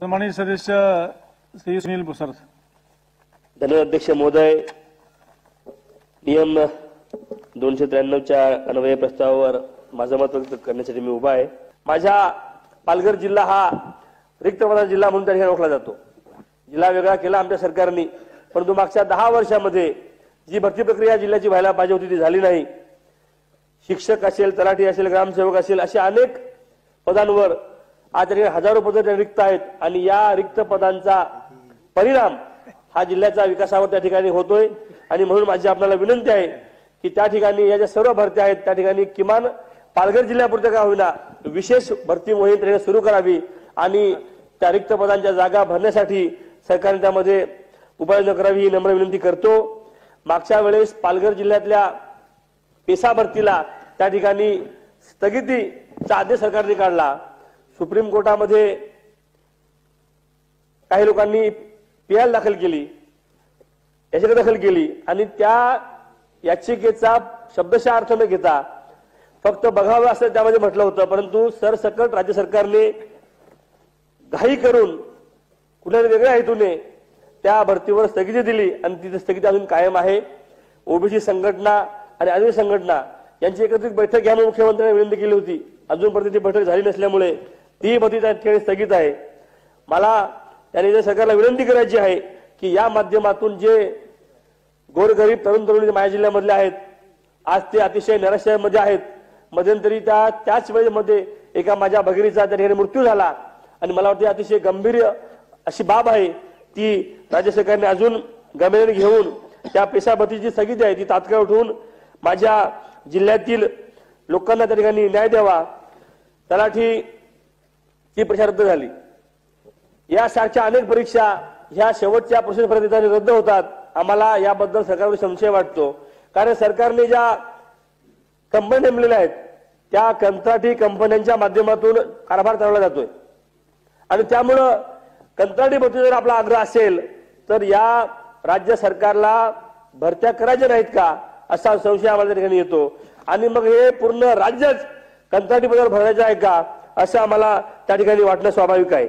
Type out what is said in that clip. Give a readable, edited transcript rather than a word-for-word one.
सन्माननीय सदस्य श्री सुनील भुसार। धन्यवाद अध्यक्ष महोदय। नियम 293च्या अन्वय प्रस्तावावर माझं मत व्यक्त करण्यासाठी मी उभा आहे। माझ्या पालघर जिल्हा हा रिक्त पदाचा जिल्हा म्हणून त्या ठिकाणी ओळखला जातो। जिल्हा वेगळा केला आमच्या सरकारने, परंतु मागच्या 10 वर्षांमध्ये जी भरती प्रक्रिया जिल्ह्याची व्हायला पाहिजे होती ती झाली नाही। शिक्षक असेल, तलाठी असेल, ग्रामसेवक असेल, अशा अनेक पदांवर आज हजारो पद रिक्त आहेत आणि या रिक्त पदांचा परिणाम हा जिल्ह्याच्या विकासावर त्या ठिकाणी होतोय। आणि म्हणून माझी आपल्याला विनंती आहे की त्या ठिकाणी या ज्या सर्व भरती आहेत त्या ठिकाणी किमान पालघर जिल्ह्यापुरते का होईना विशेष भरती मोहीम सुरू करावी आणि त्या रिक्त पदांच्या जागा भरण्यासाठी सरकारने त्यामध्ये उपाययोजना करावी ही नम्र विनंती करतो। मागच्या वेळेस पालघर जिल्ह्यातल्या पेसा भरतीला त्या ठिकाणी स्थगितीचा आदेश सरकारने काढला। सुप्रीम कोर्टामध्ये काही लोकांनी पीएल दाखल केली, याचिका दाखल केली आणि त्या याचिकेचा शब्दशः अर्थ न घेता फक्त बघावं असं त्यामध्ये म्हटलं होतं, परंतु सरसकट राज्य सरकारने घाई करून कुठल्या वेगळ्या हेतूने त्या भरतीवर स्थगिती दिली आणि ती स्थगिती अजून कायम आहे। ओबीसी संघटना आणि आदिवासी संघटना यांची एकत्रित बैठक घ्यावी मुख्यमंत्र्यांनी विनंती केली होती, अजूनपर्यंत ती बैठक झाली नसल्यामुळे ती भरती त्या ठिकाणी स्थगित आहे। मला त्यांनी सरकारला विनंती करायची आहे की या माध्यमातून जे गोरगरीब तरुण तरुणी माझ्या जिल्ह्यामधले आहेत आज ते अतिशय निराशेमध्ये आहेत। मध्यंतरी त्याच वेळेमध्ये एका माझ्या भगिनीचा त्या ठिकाणी मृत्यू झाला आणि मला वाटते अतिशय गंभीर अशी बाब आहे ती राज्य सरकारने अजून गंभीरपणे घेऊन त्या पेशा भरतीची स्थगिती आहे ती तात्काळ उठवून माझ्या जिल्ह्यातील लोकांना त्या ठिकाणी न्याय द्यावा। तलाठीची परीक्षा रद्द झाली, यासारख्या अनेक परीक्षा ह्या शेवटच्या प्रोसेसपर्यंत रद्द होतात। आम्हाला याबद्दल सरकारवर संशय वाटतो, कारण सरकारने ज्या कंपन्या नेमलेल्या आहेत त्या कंत्राटी कंपन्यांच्या माध्यमातून कारभार चालवला जातोय आणि त्यामुळं कंत्राटी भरती जर आपला आग्रह असेल तर या राज्य सरकारला भरत्या करायच्या नाहीत का असा संशय आम्हाला त्या ठिकाणी येतो आणि मग हे पूर्ण राज्यच कंत्राटी पदावर भरायचं आहे का असं आम्हाला त्या ठिकाणी वाटणं स्वाभाविक आहे।